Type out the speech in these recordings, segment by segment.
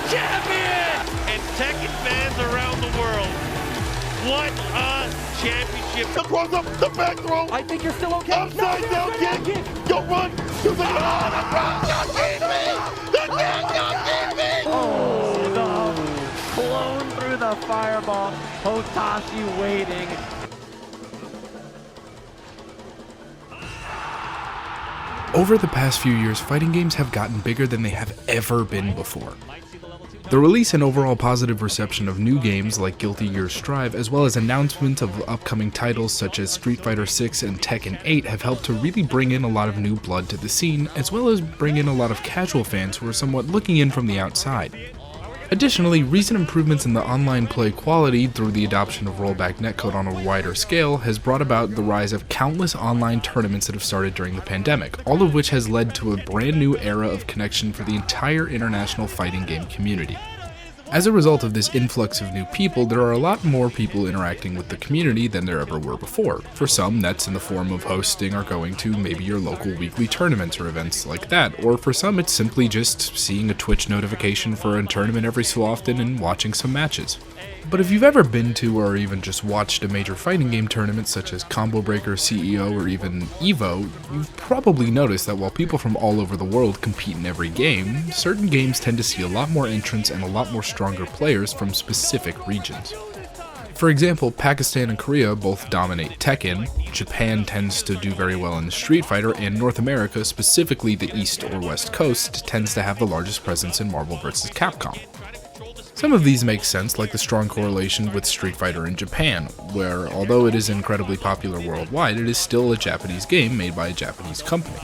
champion! And Tekken fans around the world, what a championship. The cross up, the back throw. I think you're still okay. Upside down kick. Don't run. You're like, oh, the crowd got me. The crowd got me. Oh, the flown through the fireball. Hotashi waiting. Over the past few years, fighting games have gotten bigger than they have ever been before. The release and overall positive reception of new games like Guilty Gear Strive, as well as announcement of upcoming titles such as Street Fighter 6 and Tekken 8 have helped to really bring in a lot of new blood to the scene, as well as bring in a lot of casual fans who are somewhat looking in from the outside. Additionally, recent improvements in the online play quality through the adoption of rollback netcode on a wider scale has brought about the rise of countless online tournaments that have started during the pandemic, all of which has led to a brand new era of connection for the entire international fighting game community. As a result of this influx of new people, there are a lot more people interacting with the community than there ever were before. For some, that's in the form of hosting or going to maybe your local weekly tournaments or events like that, or for some it's simply just seeing a Twitch notification for a tournament every so often and watching some matches. But if you've ever been to or even just watched a major fighting game tournament such as Combo Breaker, CEO, or even EVO, you've probably noticed that while people from all over the world compete in every game, certain games tend to see a lot more entrants and a lot more stronger players from specific regions. For example, Pakistan and Korea both dominate Tekken, Japan tends to do very well in Street Fighter, and North America, specifically the East or West Coast, tends to have the largest presence in Marvel vs. Capcom. Some of these make sense, like the strong correlation with Street Fighter in Japan, where although it is incredibly popular worldwide, it is still a Japanese game made by a Japanese company.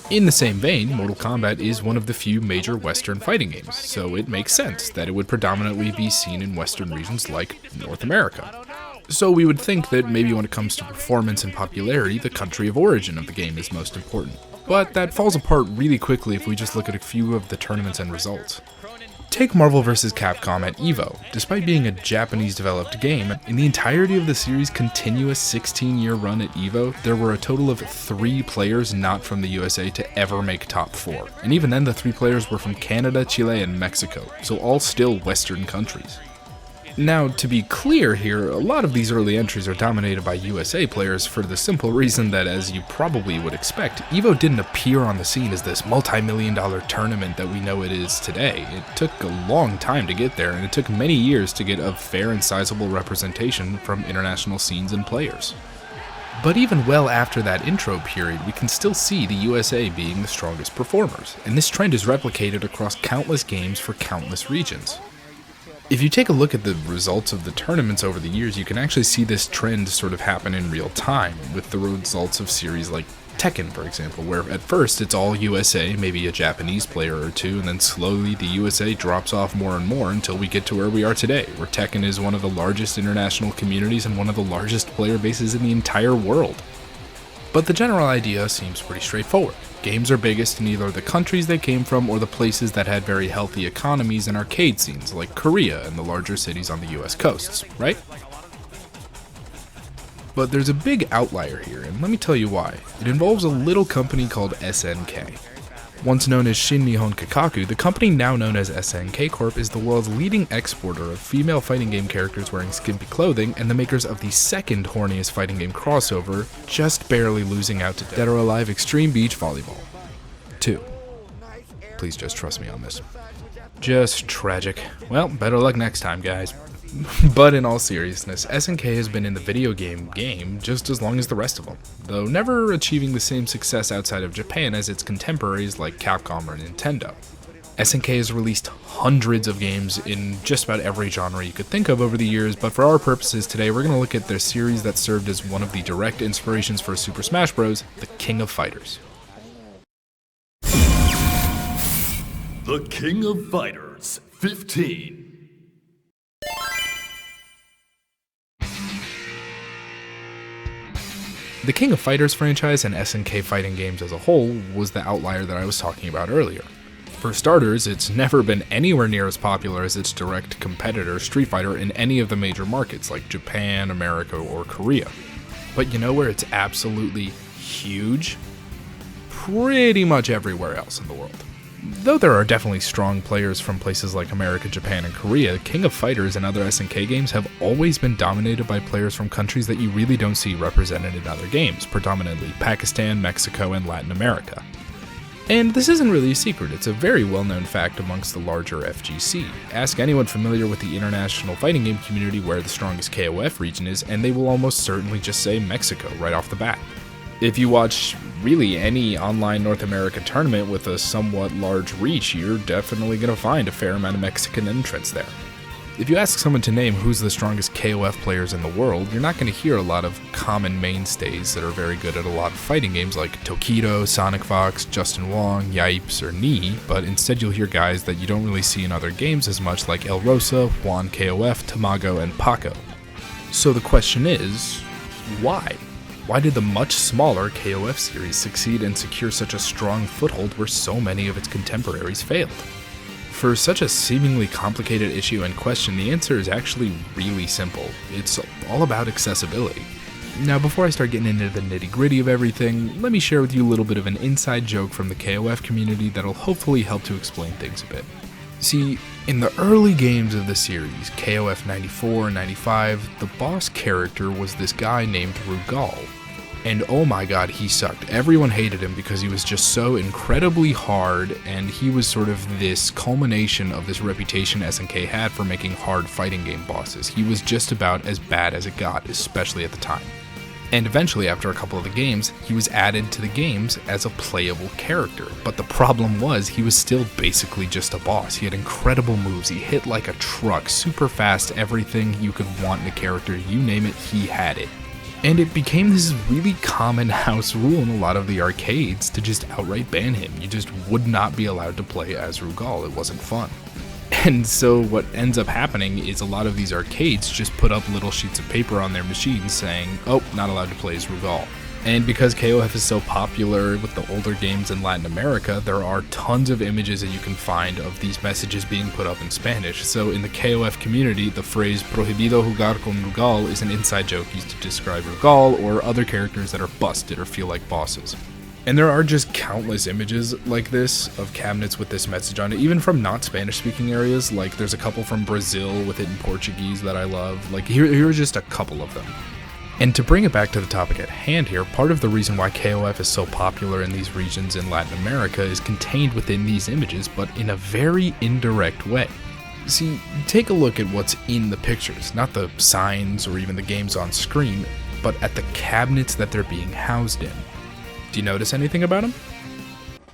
In the same vein, Mortal Kombat is one of the few major Western fighting games, so it makes sense that it would predominantly be seen in Western regions like North America. So we would think that maybe when it comes to performance and popularity, the country of origin of the game is most important. But that falls apart really quickly if we just look at a few of the tournaments and results. Take Marvel vs. Capcom at EVO. Despite being a Japanese-developed game, in the entirety of the series' continuous 16-year run at EVO, there were a total of 3 players not from the USA to ever make top 4. And even then, the 3 players were from Canada, Chile, and Mexico, so all still Western countries. Now, to be clear here, a lot of these early entries are dominated by USA players for the simple reason that, as you probably would expect, EVO didn't appear on the scene as this multi-million-dollar tournament that we know it is today. It took a long time to get there, and it took many years to get a fair and sizable representation from international scenes and players. But even well after that intro period, we can still see the USA being the strongest performers, and this trend is replicated across countless games for countless regions. If you take a look at the results of the tournaments over the years, you can actually see this trend sort of happen in real time, with the results of series like Tekken, for example, where at first it's all USA, maybe a Japanese player or two, and then slowly the USA drops off more and more until we get to where we are today, where Tekken is one of the largest international communities and one of the largest player bases in the entire world. But the general idea seems pretty straightforward. Games are biggest in either the countries they came from or the places that had very healthy economies and arcade scenes, like Korea and the larger cities on the US coasts, right? But there's a big outlier here, and let me tell you why. It involves a little company called SNK. Once known as Shin Nihon Kotaku, the company now known as SNK Corp is the world's leading exporter of female fighting game characters wearing skimpy clothing and the makers of the second horniest fighting game crossover, just barely losing out to Dead or Alive Extreme Beach Volleyball 2. Please just trust me on this. Just tragic. Well, better luck next time, guys. But in all seriousness, SNK has been in the video game just as long as the rest of them, though never achieving the same success outside of Japan as its contemporaries like Capcom or Nintendo. SNK has released hundreds of games in just about every genre you could think of over the years, but for our purposes today, we're going to look at their series that served as one of the direct inspirations for Super Smash Bros., the King of Fighters. The King of Fighters 15. The King of Fighters franchise and SNK fighting games as a whole was the outlier that I was talking about earlier. For starters, it's never been anywhere near as popular as its direct competitor Street Fighter in any of the major markets like Japan, America, or Korea. But you know where it's absolutely huge? Pretty much everywhere else in the world. Though there are definitely strong players from places like America, Japan, and Korea, King of Fighters and other SNK games have always been dominated by players from countries that you really don't see represented in other games, predominantly Pakistan, Mexico, and Latin America. And this isn't really a secret, it's a very well-known fact amongst the larger FGC. Ask anyone familiar with the international fighting game community where the strongest KOF region is, and they will almost certainly just say Mexico right off the bat. If you watch really any online North American tournament with a somewhat large reach, you're definitely going to find a fair amount of Mexican entrants there. If you ask someone to name who's the strongest KOF players in the world, you're not going to hear a lot of common mainstays that are very good at a lot of fighting games like Tokido, Sonic Fox, Justin Wong, Yipes, or Nii, but instead you'll hear guys that you don't really see in other games as much like El Rosa, Juan KOF, Tamago, and Paco. So the question is, why? Why did the much smaller KOF series succeed and secure such a strong foothold where so many of its contemporaries failed? For such a seemingly complicated issue and question, the answer is actually really simple. It's all about accessibility. Now, before I start getting into the nitty-gritty of everything, let me share with you a little bit of an inside joke from the KOF community that'll hopefully help to explain things a bit. See, in the early games of the series, KOF 94 and 95, the boss character was this guy named Rugal. And oh my god, he sucked. Everyone hated him because he was just so incredibly hard, and he was sort of this culmination of this reputation SNK had for making hard fighting game bosses. He was just about as bad as it got, especially at the time. And eventually, after a couple of the games, he was added to the games as a playable character. But the problem was, he was still basically just a boss. He had incredible moves, he hit like a truck, super fast, everything you could want in a character, you name it, he had it. And it became this really common house rule in a lot of the arcades to just outright ban him. You just would not be allowed to play as Rugal, it wasn't fun. And so what ends up happening is a lot of these arcades just put up little sheets of paper on their machines saying, oh, not allowed to play as Rugal. And because KOF is so popular with the older games in Latin America, there are tons of images that you can find of these messages being put up in Spanish. So in the KOF community, the phrase prohibido jugar con Rugal is an inside joke used to describe Rugal or other characters that are busted or feel like bosses. And there are just countless images like this of cabinets with this message on it, even from not Spanish speaking areas. Like there's a couple from Brazil with it in Portuguese that I love. Like here are just a couple of them. And to bring it back to the topic at hand here, part of the reason why KOF is so popular in these regions in Latin America is contained within these images, but in a very indirect way. See, take a look at what's in the pictures, not the signs or even the games on screen, but at the cabinets that they're being housed in. Do you notice anything about them?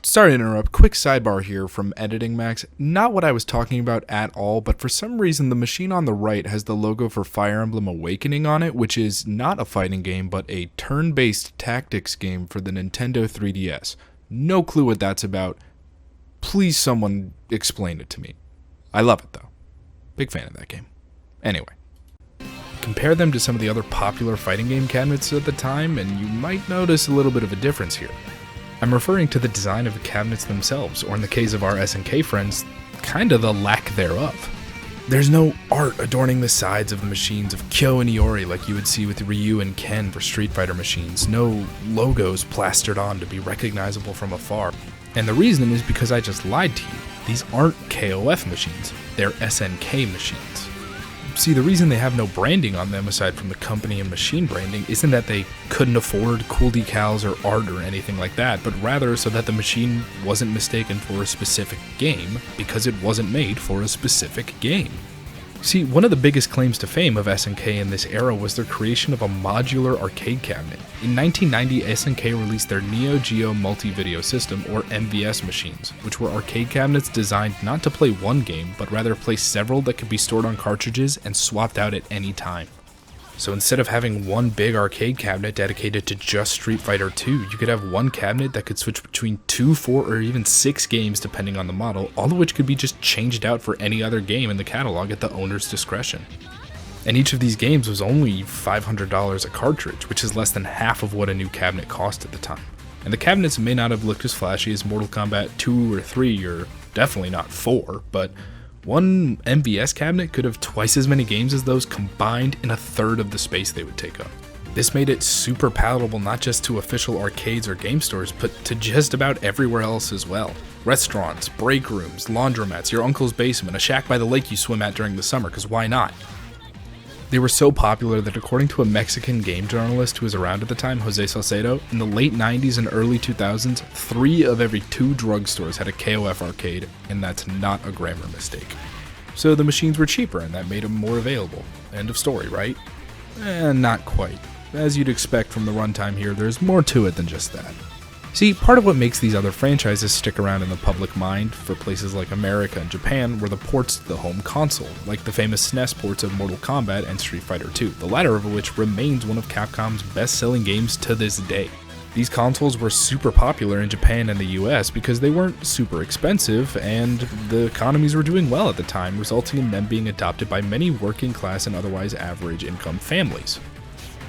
Sorry to interrupt, quick sidebar here from Editing Max. Not what I was talking about at all, but for some reason the machine on the right has the logo for Fire Emblem Awakening on it, which is not a fighting game, but a turn-based tactics game for the Nintendo 3DS. No clue what that's about. Please someone explain it to me. I love it though. Big fan of that game. Anyway. Compare them to some of the other popular fighting game cabinets at the time, and you might notice a little bit of a difference here. I'm referring to the design of the cabinets themselves, or in the case of our SNK friends, kinda the lack thereof. There's no art adorning the sides of the machines of Kyo and Iori like you would see with Ryu and Ken for Street Fighter machines, no logos plastered on to be recognizable from afar. And the reason is because I just lied to you. These aren't KOF machines, they're SNK machines. See, the reason they have no branding on them aside from the company and machine branding isn't that they couldn't afford cool decals or art or anything like that, but rather so that the machine wasn't mistaken for a specific game because it wasn't made for a specific game. See, one of the biggest claims to fame of SNK in this era was their creation of a modular arcade cabinet. In 1990, SNK released their Neo Geo Multi-Video System, or MVS machines, which were arcade cabinets designed not to play one game, but rather play several that could be stored on cartridges and swapped out at any time. So instead of having one big arcade cabinet dedicated to just Street Fighter 2, you could have one cabinet that could switch between 2, 4, or even 6 games depending on the model, all of which could be just changed out for any other game in the catalog at the owner's discretion. And each of these games was only $500 a cartridge, which is less than half of what a new cabinet cost at the time. And the cabinets may not have looked as flashy as Mortal Kombat 2 or 3, or definitely not 4, but one MVS cabinet could have twice as many games as those combined in a third of the space they would take up. This made it super palatable not just to official arcades or game stores, but to just about everywhere else as well. Restaurants, break rooms, laundromats, your uncle's basement, a shack by the lake you swim at during the summer, because why not? They were so popular that according to a Mexican game journalist who was around at the time, Jose Salcedo, in the late 90s and early 2000s, 3 of every 2 drugstores had a KOF arcade, and that's not a grammar mistake. So the machines were cheaper, and that made them more available. End of story, right? Not quite. As you'd expect from the runtime here, there's more to it than just that. See, part of what makes these other franchises stick around in the public mind for places like America and Japan were the ports to the home console, like the famous SNES ports of Mortal Kombat and Street Fighter II, the latter of which remains one of Capcom's best-selling games to this day. These consoles were super popular in Japan and the US because they weren't super expensive, and the economies were doing well at the time, resulting in them being adopted by many working class and otherwise average income families.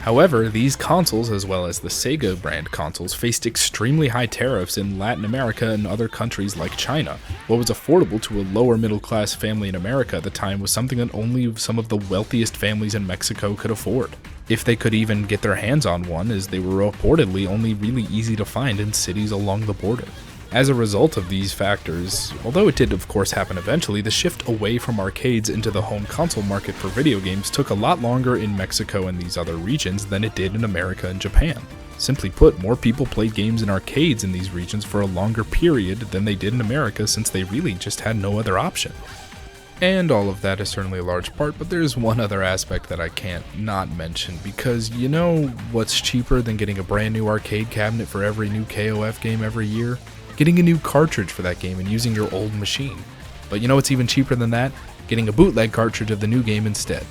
However, these consoles, as well as the Sega brand consoles, faced extremely high tariffs in Latin America and other countries like China. What was affordable to a lower middle class family in America at the time was something that only some of the wealthiest families in Mexico could afford, if they could even get their hands on one, as they were reportedly only really easy to find in cities along the border. As a result of these factors, although it did of course happen eventually, the shift away from arcades into the home console market for video games took a lot longer in Mexico and these other regions than it did in America and Japan. Simply put, more people played games in arcades in these regions for a longer period than they did in America, since they really just had no other option. And all of that is certainly a large part, but there's one other aspect that I can't not mention, because you know what's cheaper than getting a brand new arcade cabinet for every new KOF game every year? Getting a new cartridge for that game and using your old machine. But you know what's even cheaper than that? Getting a bootleg cartridge of the new game instead.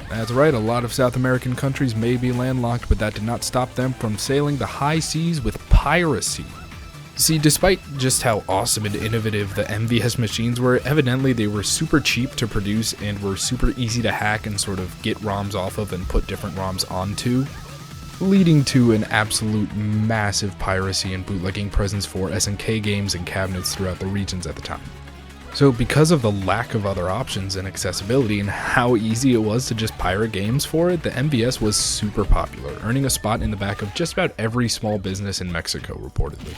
That's right, a lot of South American countries may be landlocked, but that did not stop them from sailing the high seas with piracy. See, despite just how awesome and innovative the MVS machines were, evidently they were super cheap to produce and were super easy to hack and sort of get ROMs off of and put different ROMs onto, leading to an absolute massive piracy and bootlegging presence for SNK games and cabinets throughout the regions at the time. So because of the lack of other options and accessibility and how easy it was to just pirate games for it, the MVS was super popular, earning a spot in the back of just about every small business in Mexico reportedly.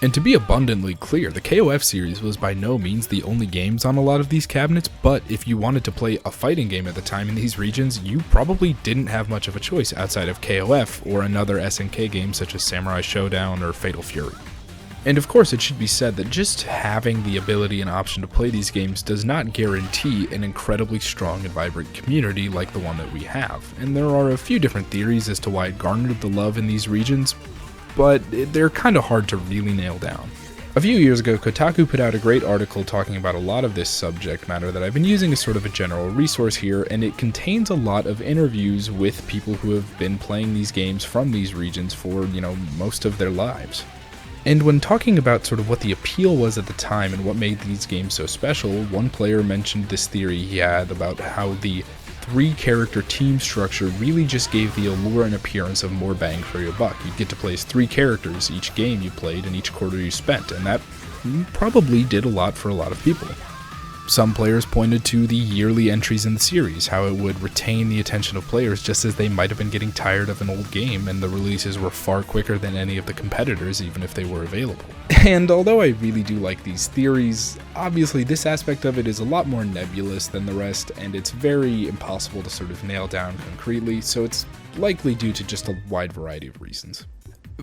And to be abundantly clear, the KOF series was by no means the only games on a lot of these cabinets, but if you wanted to play a fighting game at the time in these regions, you probably didn't have much of a choice outside of KOF or another SNK game such as Samurai Showdown or Fatal Fury. And of course, it should be said that just having the ability and option to play these games does not guarantee an incredibly strong and vibrant community like the one that we have, and there are a few different theories as to why it garnered the love in these regions, but they're kind of hard to really nail down. A few years ago, Kotaku put out a great article talking about a lot of this subject matter that I've been using as sort of a general resource here, and it contains a lot of interviews with people who have been playing these games from these regions for, most of their lives. And when talking about sort of what the appeal was at the time and what made these games so special, one player mentioned this theory he had about how the 3-character team structure really just gave the allure and appearance of more bang for your buck. You'd get to play as 3 characters each game you played and each quarter you spent, and that probably did a lot for a lot of people. Some players pointed to the yearly entries in the series, how it would retain the attention of players just as they might have been getting tired of an old game, and the releases were far quicker than any of the competitors, even if they were available. And although I really do like these theories, obviously this aspect of it is a lot more nebulous than the rest, and it's very impossible to sort of nail down concretely, so it's likely due to just a wide variety of reasons.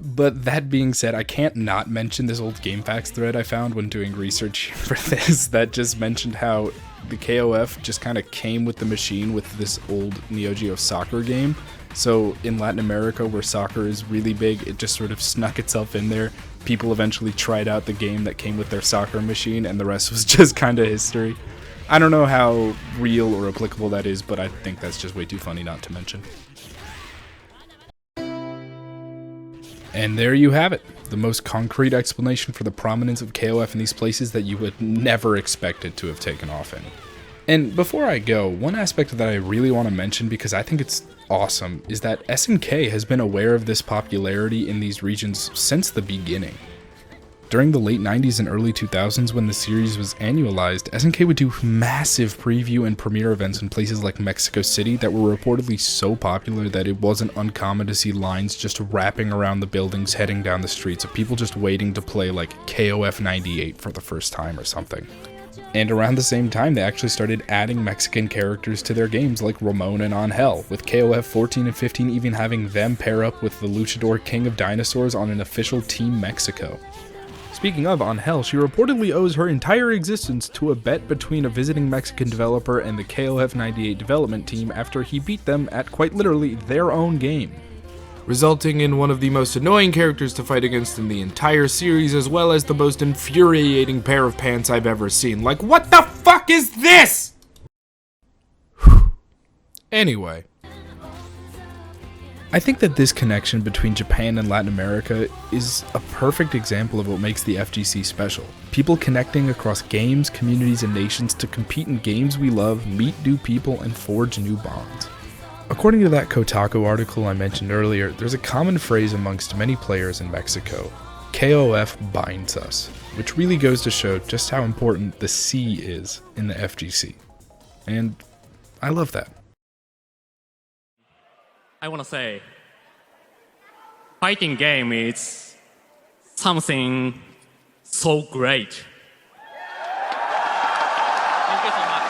But that being said, I can't not mention this old GameFAQs thread I found when doing research for this that just mentioned how the KOF just kind of came with the machine with this old Neo Geo soccer game. So in Latin America, where soccer is really big, it just sort of snuck itself in there. People eventually tried out the game that came with their soccer machine, and the rest was just kind of history. I don't know how real or applicable that is, but I think that's just way too funny not to mention. And there you have it, the most concrete explanation for the prominence of KOF in these places that you would never expect it to have taken off in. And before I go, one aspect that I really want to mention, because I think it's awesome, is that SNK has been aware of this popularity in these regions since the beginning. During the late 90s and early 2000s when the series was annualized, SNK would do massive preview and premiere events in places like Mexico City that were reportedly so popular that it wasn't uncommon to see lines just wrapping around the buildings heading down the streets of people just waiting to play like KOF 98 for the first time or something. And around the same time, they actually started adding Mexican characters to their games like Ramon and Angel, with KOF 14 and 15 even having them pair up with the luchador King of Dinosaurs on an official Team Mexico. Speaking of Angel, she reportedly owes her entire existence to a bet between a visiting Mexican developer and the KOF 98 development team after he beat them at quite literally their own game, resulting in one of the most annoying characters to fight against in the entire series, as well as the most infuriating pair of pants I've ever seen. Like, what the fuck is this? Anyway, I think that this connection between Japan and Latin America is a perfect example of what makes the FGC special. People connecting across games, communities, and nations to compete in games we love, meet new people, and forge new bonds. According to that Kotaku article I mentioned earlier, there's a common phrase amongst many players in Mexico: KOF binds us, which really goes to show just how important the C is in the FGC. And I love that. I want to say, fighting game is something so great. Thank you so much.